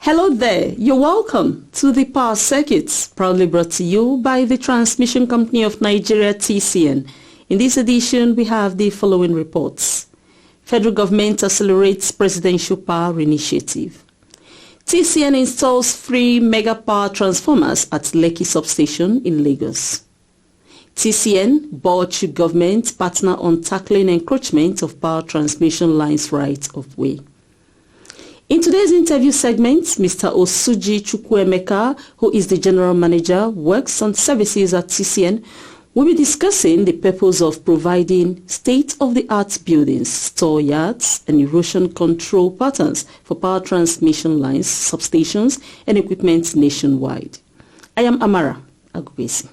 Hello there, you're welcome to the Power Circuits, proudly brought to you by the Transmission Company of Nigeria, TCN. In this edition, we have the following reports. Federal government accelerates presidential power initiative. TCN installs 3 mega power transformers at Lekki substation in Lagos. TCN, Bauchi government partner on tackling encroachment of power transmission lines right of way. In today's interview segment, Mr. Osuji Chukwuemeka, who is the General Manager, works on services at TCN, will be discussing the purpose of providing state-of-the-art buildings, store yards, and erosion control patterns for power transmission lines, substations, and equipment nationwide. I am Amara Agubesi.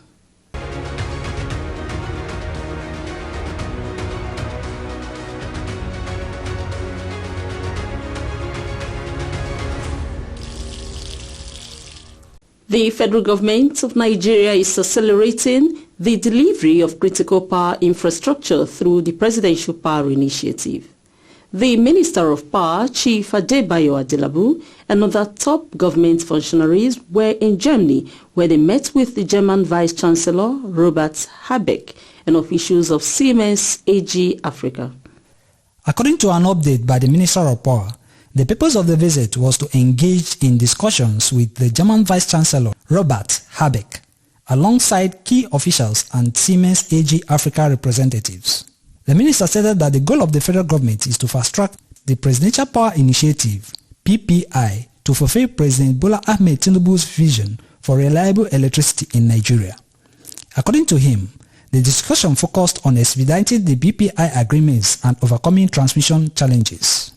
The federal government of Nigeria is accelerating the delivery of critical power infrastructure through the Presidential Power Initiative. The Minister of Power, Chief Adebayo Adelabu, and other top government functionaries were in Germany, where they met with the German Vice-Chancellor, Robert Habeck, and officials of Siemens AG Africa. According to an update by the Minister of Power, the purpose of the visit was to engage in discussions with the German Vice-Chancellor Robert Habeck, alongside key officials and Siemens AG Africa representatives. The minister stated that the goal of the federal government is to fast-track the Presidential Power Initiative, PPI, to fulfill President Bola Ahmed Tinubu's vision for reliable electricity in Nigeria. According to him, the discussion focused on expediting the PPI agreements and overcoming transmission challenges.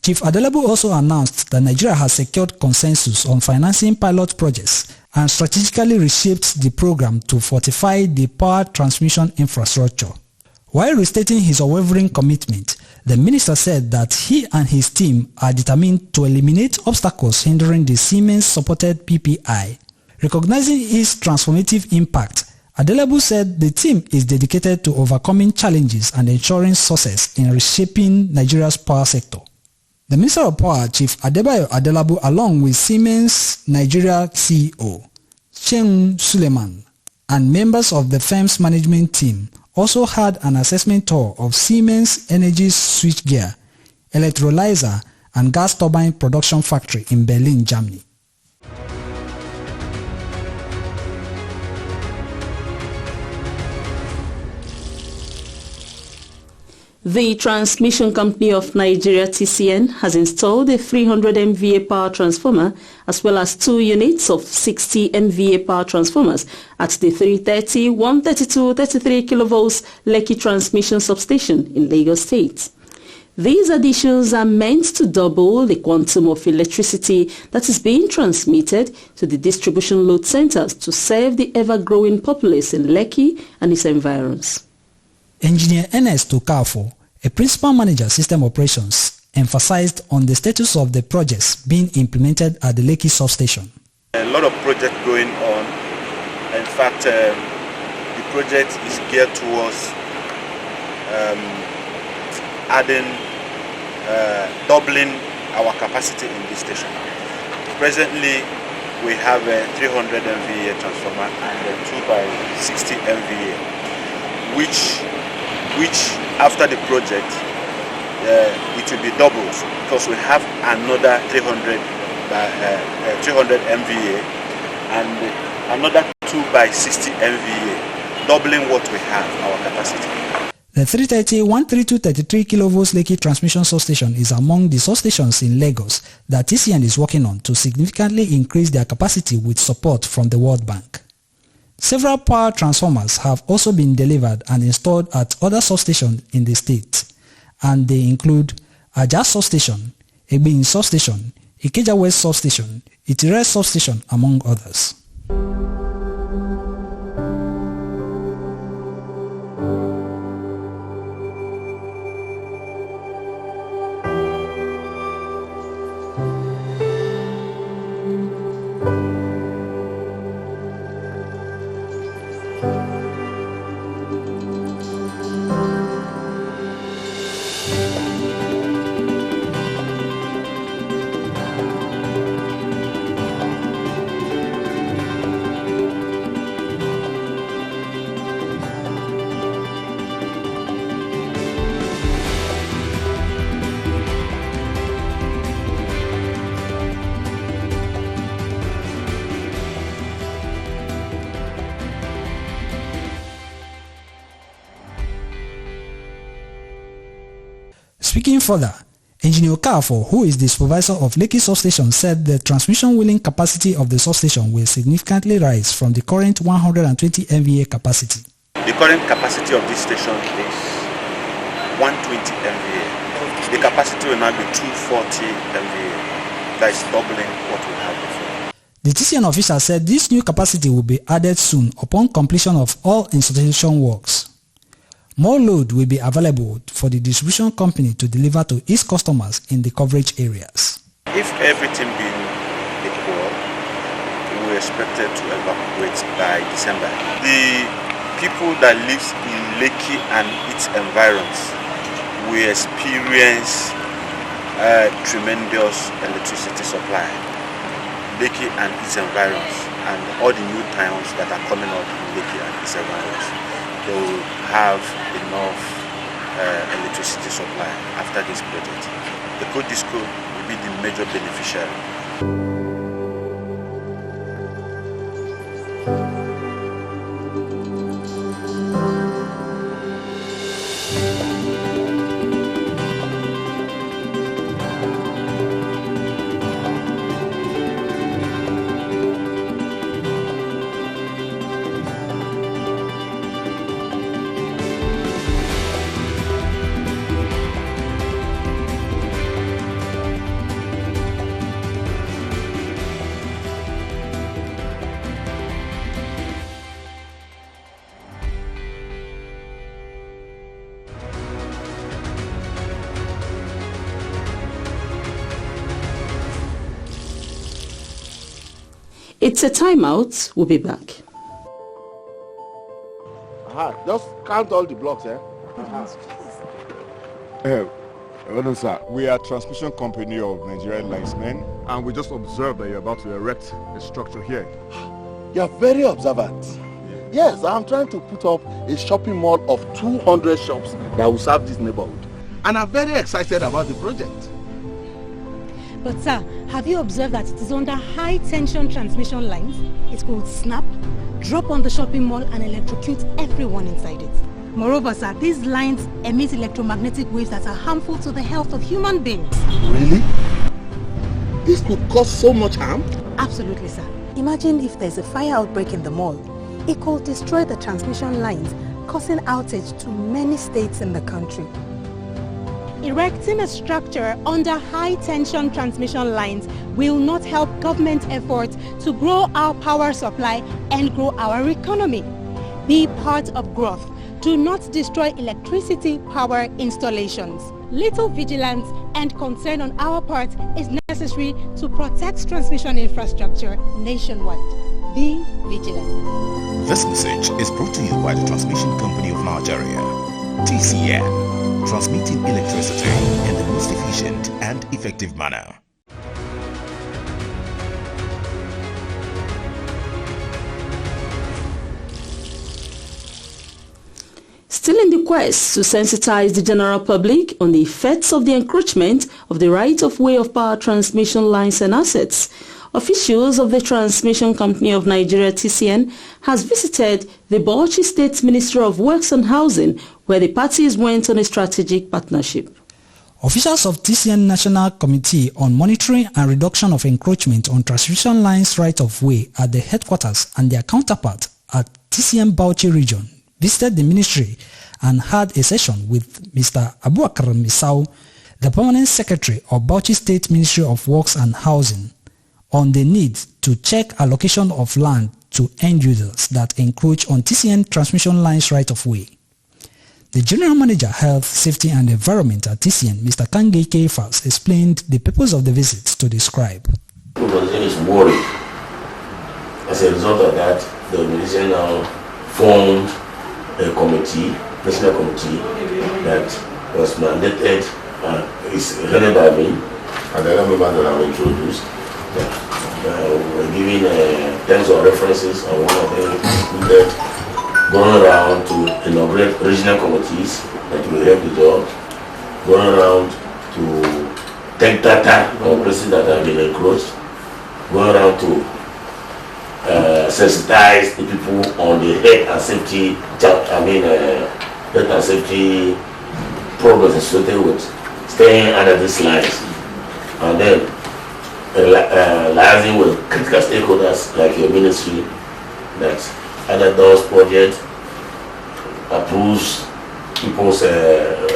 Chief Adelabu also announced that Nigeria has secured consensus on financing pilot projects and strategically reshaped the program to fortify the power transmission infrastructure. While restating his unwavering commitment, the minister said that he and his team are determined to eliminate obstacles hindering the Siemens-supported PPI. Recognizing its transformative impact, Adelabu said the team is dedicated to overcoming challenges and ensuring success in reshaping Nigeria's power sector. The Minister of Power, Chief Adebayo Adelabu, along with Siemens Nigeria CEO, Sheung Suleiman, and members of the firm's management team also had an assessment tour of Siemens Energy's switchgear, electrolyzer, and gas turbine production factory in Berlin, Germany. The Transmission Company of Nigeria, TCN, has installed a 300 MVA power transformer as well as 2 units of 60 MVA power transformers at the 330, 132, 33 kV Lekki transmission substation in Lagos State. These additions are meant to double the quantum of electricity that is being transmitted to the distribution load centers to serve the ever-growing populace in Lekki and its environs. Engineer Ernest Okafo, a principal manager system operations, emphasized on the status of the projects being implemented at the Lekki substation. A lot of projects going on. In fact, the project is geared towards doubling our capacity in this station. Presently, we have a 300 MVA transformer and a 2x60 MVA, which after the project it will be doubled because we have another 300 MVA and another 2x60 MVA, doubling what we have, our capacity. The 330, 132, 33 kV Lekki transmission substation is among the substations in Lagos that TCN is working on to significantly increase their capacity with support from the World Bank. Several power transformers have also been delivered and installed at other substations in the state, and they include Ajah substation, Egbin substation, Ikeja West substation, Itire substation, among others. Speaking further, Engineer Okafo, who is the supervisor of Lekki substation, said the transmission wheeling capacity of the substation will significantly rise from the current 120 MVA capacity. The current capacity of this station is 120 MVA. The capacity will now be 240 MVA. That is doubling what we have before. The TCN official said this new capacity will be added soon upon completion of all installation works. More load will be available for the distribution company to deliver to its customers in the coverage areas. If everything being equal, we expected to evacuate by December. The people that live in Lekki and its environs will experience tremendous electricity supply. Lekki and its environs and all the new towns that are coming up in Lekki and its environs, they will have enough electricity supply after this project. The Codisco will be the major beneficiary. It's a timeout. We'll be back. Just count all the blocks, eh? Well, sir, we are a transmission company of Nigerian linesmen, and we just observed that you're about to erect a structure here. You are very observant. Yes, I'm trying to put up a shopping mall of 200 shops that will serve this neighborhood. And I'm very excited about the project. But sir, have you observed that it is under high tension transmission lines? It could snap, drop on the shopping mall and electrocute everyone inside it. Moreover sir, these lines emit electromagnetic waves that are harmful to the health of human beings. Really? This could cause so much harm? Absolutely sir. Imagine if there's a fire outbreak in the mall. It could destroy the transmission lines, causing outage to many states in the country. Erecting a structure under high-tension transmission lines will not help government efforts to grow our power supply and grow our economy. Be part of growth. Do not destroy electricity power installations. Little vigilance and concern on our part is necessary to protect transmission infrastructure nationwide. Be vigilant. This message is brought to you by the Transmission Company of Nigeria, TCN. Transmitting electricity in the most efficient and effective manner. Still in the quest to sensitize the general public on the effects of the encroachment of the right-of-way of power transmission lines and assets, officials of the Transmission Company of Nigeria (TCN) has visited the Bauchi State Ministry of Works and Housing, where the parties went on a strategic partnership. Officials of TCN National Committee on Monitoring and Reduction of Encroachment on Transmission Lines right-of-way at the headquarters and their counterpart at TCN Bauchi region visited the ministry and had a session with Mr. Abubakar Misau, the permanent secretary of Bauchi State Ministry of Works and Housing, on the need to check allocation of land to end users that encroach on TCN transmission lines right-of-way. The General Manager, Health, Safety and Environment at TCN, Mr. Kangay Keifas, explained the purpose of the visit to describe. Organization is worried. As a result of that, the organization now formed a committee, national committee, that was mandated, is headed by me, and the other members that have introduced. We're giving terms of references, and one of them included going around to inaugurate regional committees that will help the job, going around to take data on places that have been encroached, going around to sensitize the people on the health and safety, health and safety problems associated with staying under these lines, and then liaising with critical stakeholders like your ministry that either does project, approves people's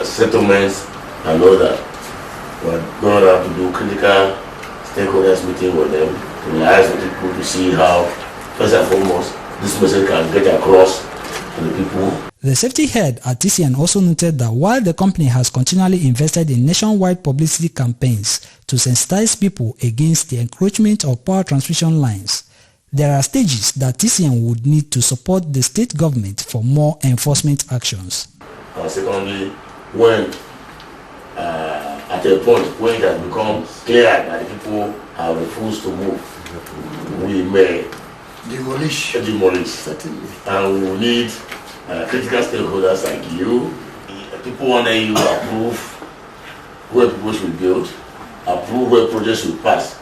settlements, and all that. We're going to have to do critical stakeholders meeting with them to liaise with people to see how, first and foremost, this message can get across to the people. The safety head at TCN also noted that while the company has continually invested in nationwide publicity campaigns to sensitize people against the encroachment of power transmission lines, there are stages that TCN would need to support the state government for more enforcement actions. And secondly, when at a point when it has become clear that the people have refused to move, we may demolish. Certainly. And we will need critical stakeholders like you, people under you approve where people should build, approve where projects should pass.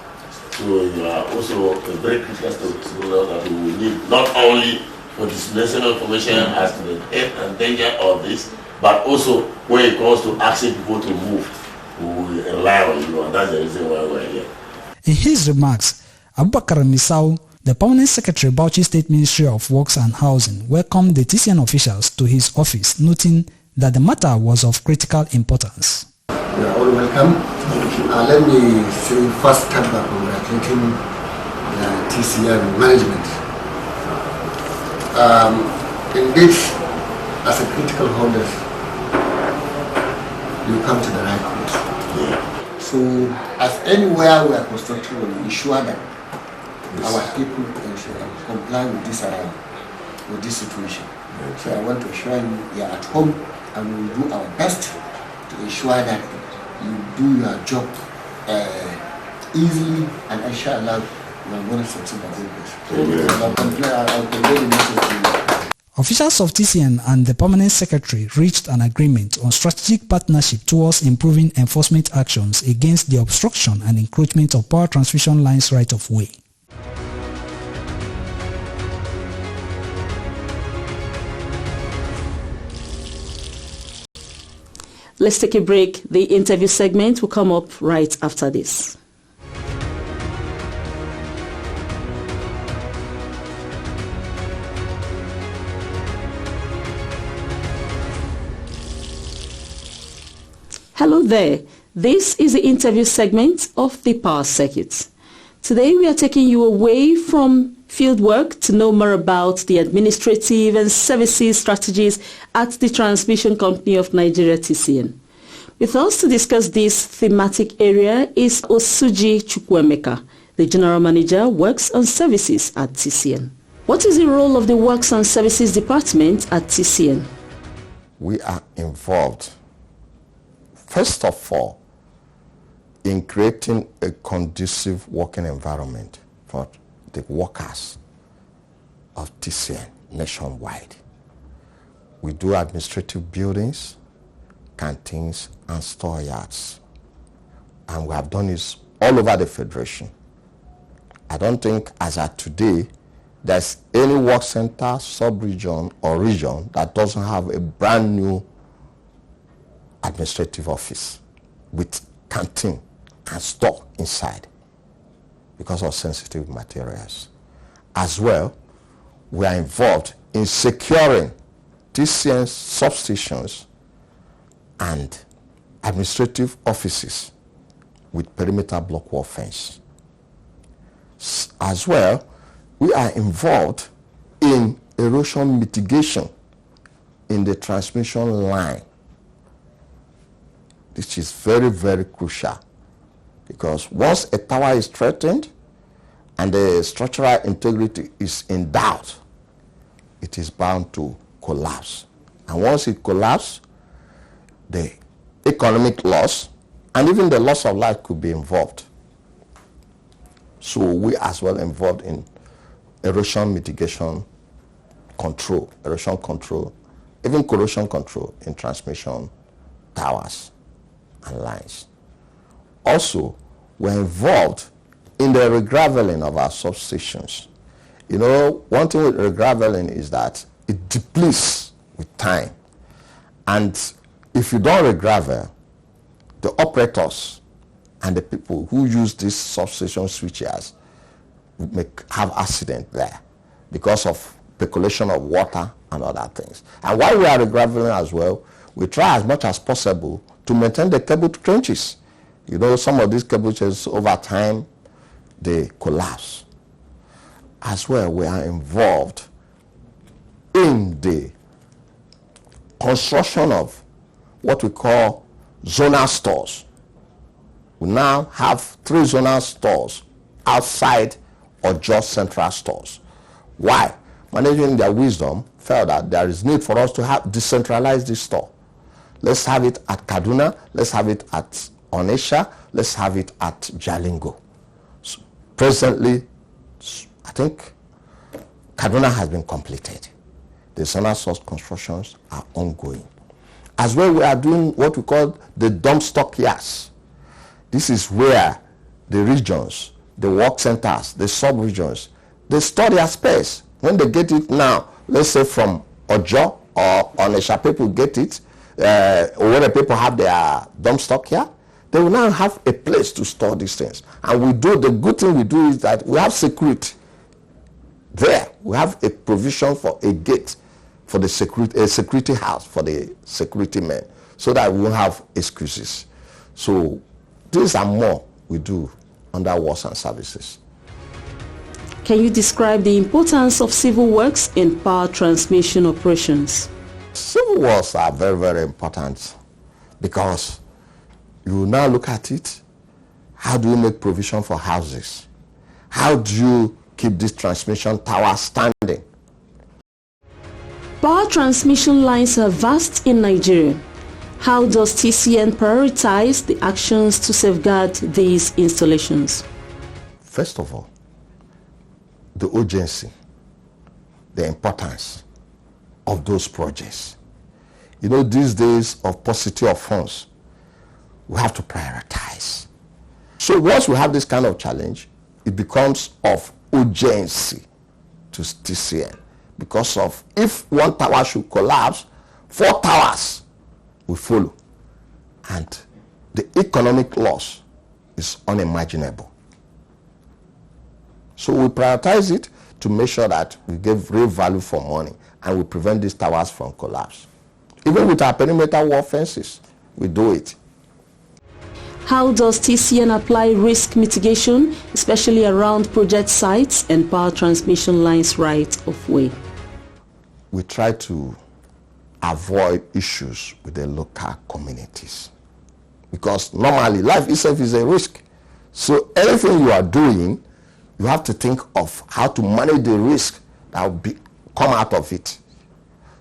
So you are also a very critical stakeholder that we will need, not only for dissemination information as to the health and danger of this, but also when it comes to asking people to move, we will rely on you, and that's the reason why we're here. In his remarks, Abubakar Misau, the Permanent Secretary, Bauchi State Ministry of Works and Housing, welcomed the TCN officials to his office, noting that the matter was of critical importance. You are all welcome. Let me say first start by congratulating the TCN management. Indeed, as a critical holder, you come to the right place. So, as anywhere we are constructing, we will ensure that our people comply with this situation. So I want to assure you, we are at home and we will do our best to ensure that you do your job easily, and inshallah we are going to succeed at this. I'll convey the message to you. Officials of TCN and the Permanent Secretary reached an agreement on strategic partnership towards improving enforcement actions against the obstruction and encroachment of power transmission lines right-of-way. Let's take a break. The interview segment will come up right after this. Hello there. This is the interview segment of the Power Circuit. Today we are taking you away from fieldwork to know more about the administrative and services strategies at the Transmission Company of Nigeria, TCN. With us to discuss this thematic area is Osuji Chukwuemeka, the General Manager, Works and Services at TCN. What is the role of the Works and Services Department at TCN? We are involved, first of all, in creating a conducive working environment for the workers of TCN nationwide. We do administrative buildings, canteens, and store yards. And we have done this all over the Federation. I don't think as of today, there's any work center, sub-region, or region that doesn't have a brand new administrative office with canteen and store inside because of sensitive materials. As well, we are involved in securing TCN substations and administrative offices with perimeter block wall fence. As well, we are involved in erosion mitigation in the transmission line. This is very, very crucial because once a tower is threatened and the structural integrity is in doubt, it is bound to collapse. And once it collapses, the economic loss and even the loss of life could be involved. So we as well involved in erosion mitigation control, erosion control, even corrosion control in transmission towers and lines. Also, we're involved in the regraveling of our substations. You know, one thing with regraveling is that it depletes with time. And if you don't regravel, the operators and the people who use these substation switches have accident there because of percolation of water and other things. And while we are regraveling as well, we try as much as possible to maintain the cable trenches. You know, some of these cable trenches over time, they collapse. As well, we are involved in the construction of what we call zonal stores. We now have 3 zonal stores outside or just central stores. Why? Managing their wisdom felt that there is need for us to have decentralize this store. Let's have it at Kaduna, let's have it at Onitsha, let's have it at Jalingo. So presently, I think Kaduna has been completed. The zonal source constructions are ongoing. As well, we are doing what we call the dump stock yards. This is where the regions, the work centers, the sub-regions, they store their space. When they get it now, let's say from Ojo or Onitsha, people get it, or where the people have their dump stock here, they will now have a place to store these things. And we do, the good thing we do is that we have security there. We have a provision for a gate for the security, a security house for the security men, so that we won't have excuses. So these are more we do under works and services. Can you describe the importance of civil works in power transmission operations? Civil works are very, very important because you now look at it, how do you make provision for houses? How do you keep this transmission tower standing? Power transmission lines are vast in Nigeria. How does TCN prioritize the actions to safeguard these installations? First of all, the urgency, the importance of those projects. You know, these days of paucity of funds, we have to prioritize. So once we have this kind of challenge, it becomes of urgency to TCN, because of if one tower should collapse, 4 towers will follow, and the economic loss is unimaginable. So we prioritize it to make sure that we give real value for money and we prevent these towers from collapse. Even with our perimeter wall fences, we do it. How does TCN apply risk mitigation, especially around project sites and power transmission lines right of way? We try to avoid issues with the local communities, because normally life itself is a risk. So anything you are doing, you have to think of how to manage the risk that will come out of it.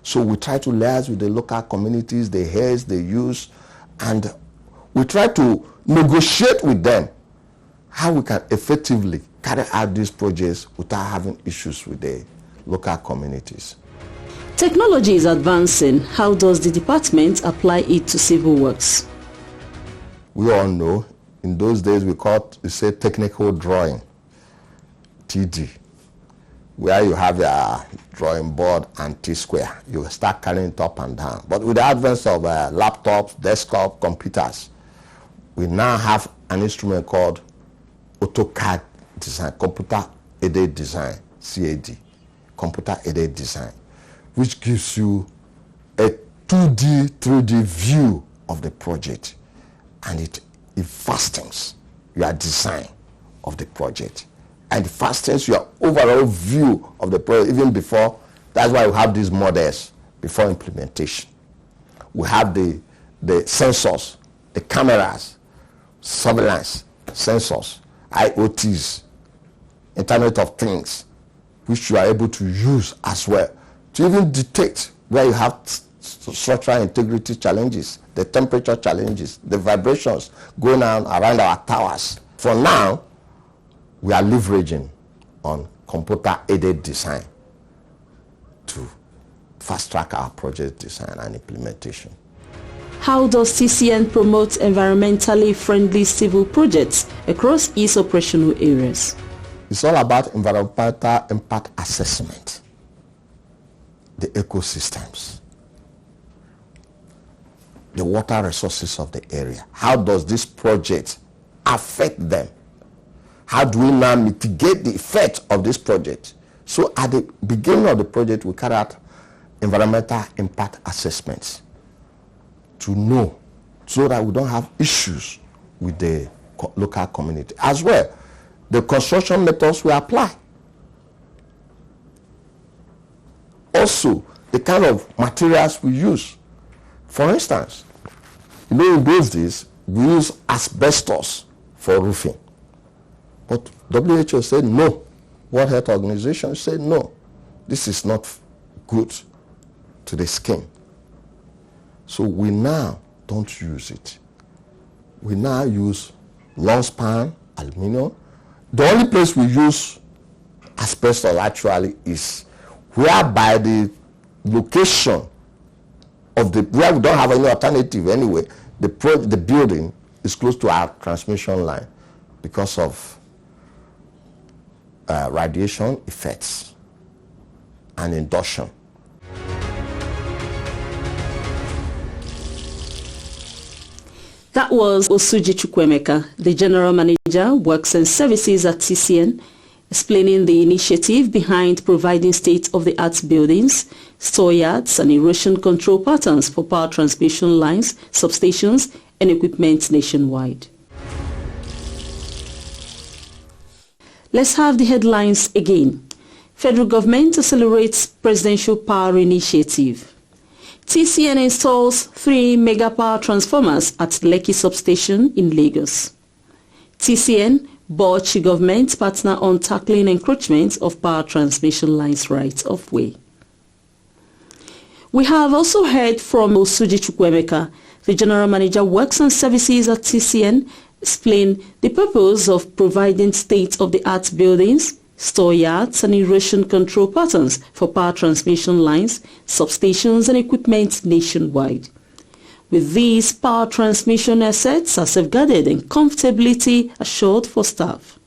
So we try to liaise with the local communities, the heads, the youth, and we try to negotiate with them how we can effectively carry out these projects without having issues with the local communities. Technology is advancing. How does the department apply it to civil works? We all know, in those days we say technical drawing, TD, where you have a drawing board and T-square. You start carrying it up and down. But with the advent of laptops, desktop, computers, we now have an instrument called AutoCAD design, computer aided design, CAD, computer aided design, which gives you a 2D, 3D view of the project, and it fastens your design of the project, and fastens your overall view of the project even before. That's why we have these models before implementation. We have the sensors, the cameras, surveillance sensors, IoTs, Internet of Things, which you are able to use as well to even detect where you have structural integrity challenges, the temperature challenges, the vibrations going on around our towers. For now, we are leveraging on computer-aided design to fast-track our project design and implementation. How does TCN promote environmentally friendly civil projects across its operational areas? It's all about environmental impact assessment, the ecosystems. the water resources of the area. How does this project affect them? How do we now mitigate the effect of this project? So at the beginning of the project, we carry out environmental impact assessments to know so that we don't have issues with the local community. As well, the construction methods we apply. Also, the kind of materials we use. For instance, in those days, we use asbestos for roofing. But WHO said no. World Health Organization said no. This is not good to the skin. So we now don't use it. We now use long span aluminum. The only place we use asbestos actually is whereby the location of where we don't have any alternative anyway, the building is close to our transmission line because of radiation effects and induction. That was Osuji Chukwemeka, the General Manager, Works and Services at TCN, explaining the initiative behind providing state-of-the-art buildings, storeyards and erosion control patterns for power transmission lines, substations and equipment nationwide. Let's have the headlines again. Federal government accelerates presidential power initiative. TCN installs 3 mega power transformers at Lekki substation in Lagos. TCN, Bauchi government partner on tackling encroachment of power transmission lines right of way. We have also heard from Osuji Chukwemeka, the General Manager Works and Services at TCN, explain the purpose of providing state-of-the-art buildings, storeyards and erosion control patterns for power transmission lines, substations and equipment nationwide. With these, power transmission assets are safeguarded and comfortability assured for staff.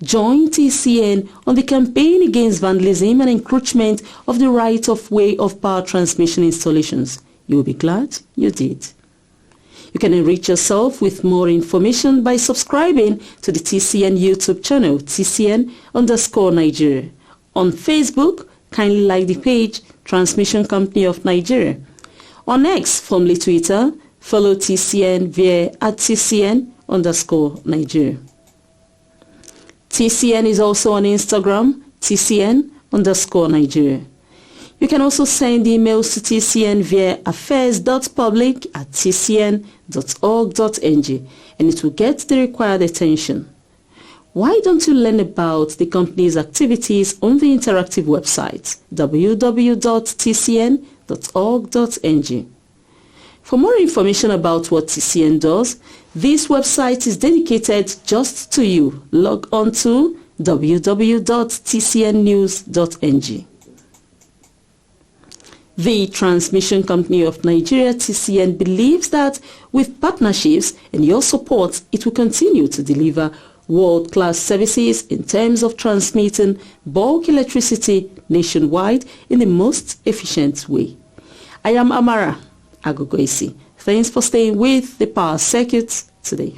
Join TCN on the campaign against vandalism and encroachment of the right-of-way of power transmission installations. You will be glad you did. You can enrich yourself with more information by subscribing to the TCN YouTube channel, TCN_Nigeria. On Facebook, kindly like the page Transmission Company of Nigeria. On X, formerly Twitter, follow TCN via @TCN_Nigeria. TCN is also on Instagram, TCN_Nigeria. You can also send emails to TCN via affairs.public@tcn.org.ng and it will get the required attention. Why don't you learn about the company's activities on the interactive website www.tcn.org.ng? For more information about what TCN does, this website is dedicated just to you. Log on to www.tcnnews.ng. The Transmission Company of Nigeria, TCN, believes that with partnerships and your support, it will continue to deliver world-class services in terms of transmitting bulk electricity nationwide in the most efficient way. I am Amara Agogoisi. Thanks for staying with the Power Circuit today.